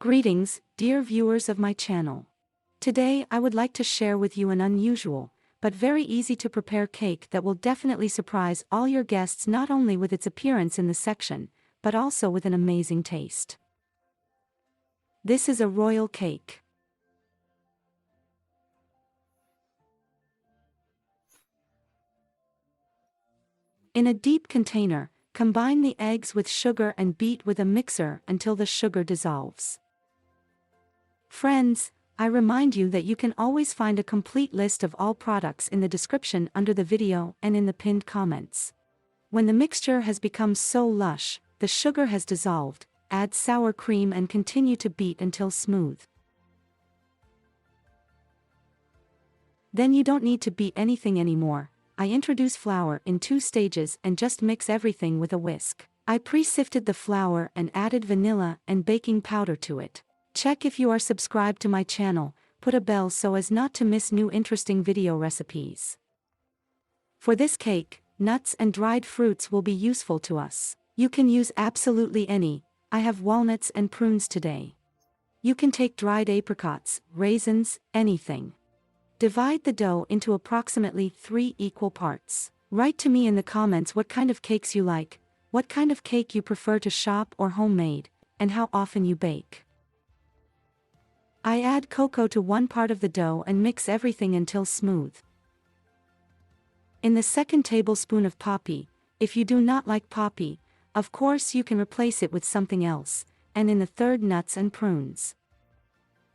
Greetings, dear viewers of my channel. Today I would like to share with you an unusual, but very easy to prepare cake that will definitely surprise all your guests, not only with its appearance in the section, but also with an amazing taste. This is a royal cake. In a deep container, combine the eggs with sugar and beat with a mixer until the sugar dissolves. Friends, I remind you that you can always find a complete list of all products in the description under the video and in the pinned comments. When the mixture has become so lush, the sugar has dissolved, add sour cream and continue to beat until smooth. Then you don't need to beat anything anymore. I introduce flour in 2 stages and just mix everything with a whisk. I pre-sifted the flour and added vanilla and baking powder to it. Check if you are subscribed to my channel, put a bell so as not to miss new interesting video recipes. For this cake, nuts and dried fruits will be useful to us. You can use absolutely any. I have walnuts and prunes today. You can take dried apricots, raisins, anything. Divide the dough into approximately 3 equal parts. Write to me in the comments what kind of cakes you like, what kind of cake you prefer to shop or homemade, and how often you bake. I add cocoa to 1 part of the dough and mix everything until smooth. In the 2nd tablespoon of poppy, if you do not like poppy, of course you can replace it with something else, and in the 3rd nuts and prunes.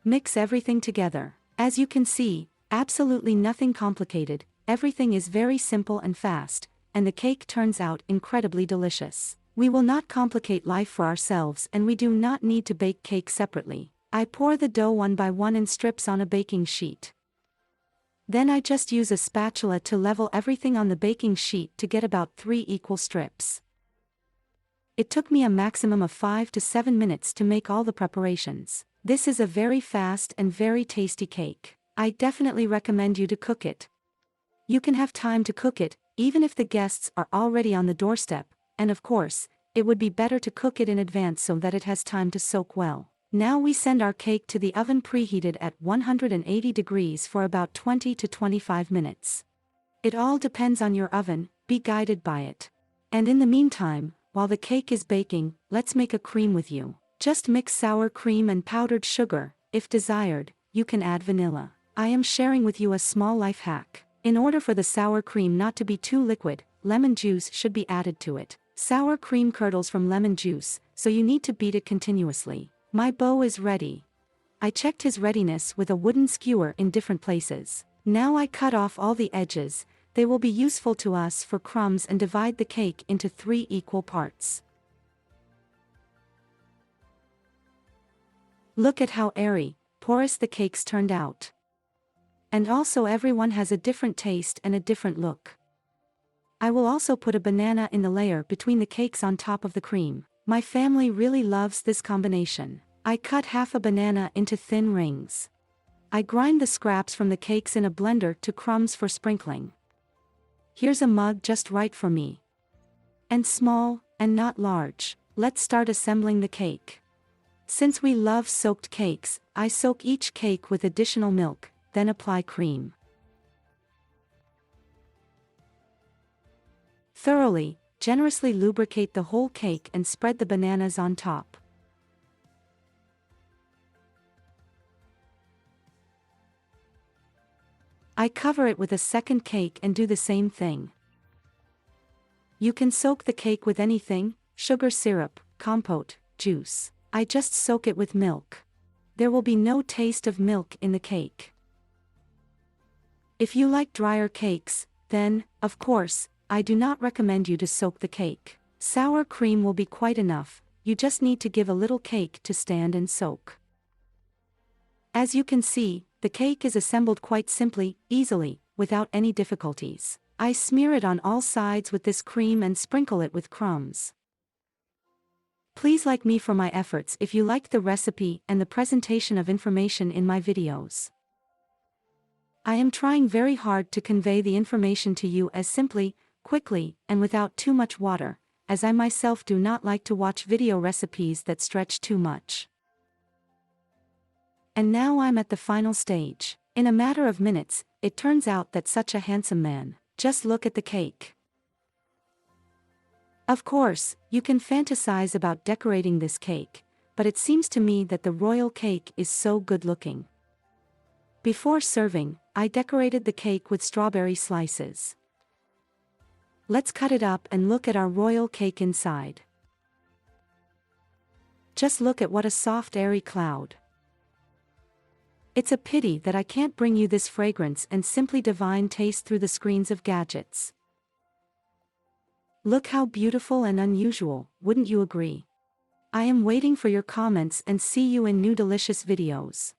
Mix everything together. As you can see, absolutely nothing complicated, everything is very simple and fast, and the cake turns out incredibly delicious. We will not complicate life for ourselves and we do not need to bake cake separately. I pour the dough one by one in strips on a baking sheet. Then I just use a spatula to level everything on the baking sheet to get about 3 equal strips. It took me a maximum of 5 to 7 minutes to make all the preparations. This is a very fast and very tasty cake. I definitely recommend you to cook it. You can have time to cook it, even if the guests are already on the doorstep, and of course, it would be better to cook it in advance so that it has time to soak well. Now we send our cake to the oven preheated at 180 degrees for about 20 to 25 minutes. It all depends on your oven, be guided by it. And in the meantime, while the cake is baking, let's make a cream with you. Just mix sour cream and powdered sugar. If desired, you can add vanilla. I am sharing with you a small life hack. In order for the sour cream not to be too liquid, lemon juice should be added to it. Sour cream curdles from lemon juice, so you need to beat it continuously. My beau is ready. I checked his readiness with a wooden skewer in different places. Now I cut off all the edges. They will be useful to us for crumbs, and divide the cake into 3 equal parts. Look at how airy, porous the cakes turned out. And also everyone has a different taste and a different look. I will also put a banana in the layer between the cakes on top of the cream. My family really loves this combination. I cut half a banana into thin rings. I grind the scraps from the cakes in a blender to crumbs for sprinkling. Here's a mug just right for me. And small, and not large. Let's start assembling the cake. Since we love soaked cakes, I soak each cake with additional milk, then apply cream. Thoroughly, generously lubricate the whole cake and spread the bananas on top. I cover it with a 2nd cake and do the same thing. You can soak the cake with anything, sugar syrup, compote, juice. I just soak it with milk. There will be no taste of milk in the cake. If you like drier cakes, then, of course, I do not recommend you to soak the cake. Sour cream will be quite enough, you just need to give a little cake to stand and soak. As you can see, the cake is assembled quite simply, easily, without any difficulties. I smear it on all sides with this cream and sprinkle it with crumbs. Please like me for my efforts if you liked the recipe and the presentation of information in my videos. I am trying very hard to convey the information to you as simply, quickly, and without too much water, as I myself do not like to watch video recipes that stretch too much. And now I'm at the final stage. In a matter of minutes, it turns out that such a handsome man. Just look at the cake. Of course, you can fantasize about decorating this cake, but it seems to me that the royal cake is so good looking. Before serving, I decorated the cake with strawberry slices. Let's cut it up and look at our royal cake inside. Just look at what a soft airy cloud. It's a pity that I can't bring you this fragrance and simply divine taste through the screens of gadgets. Look how beautiful and unusual, wouldn't you agree? I am waiting for your comments and see you in new delicious videos.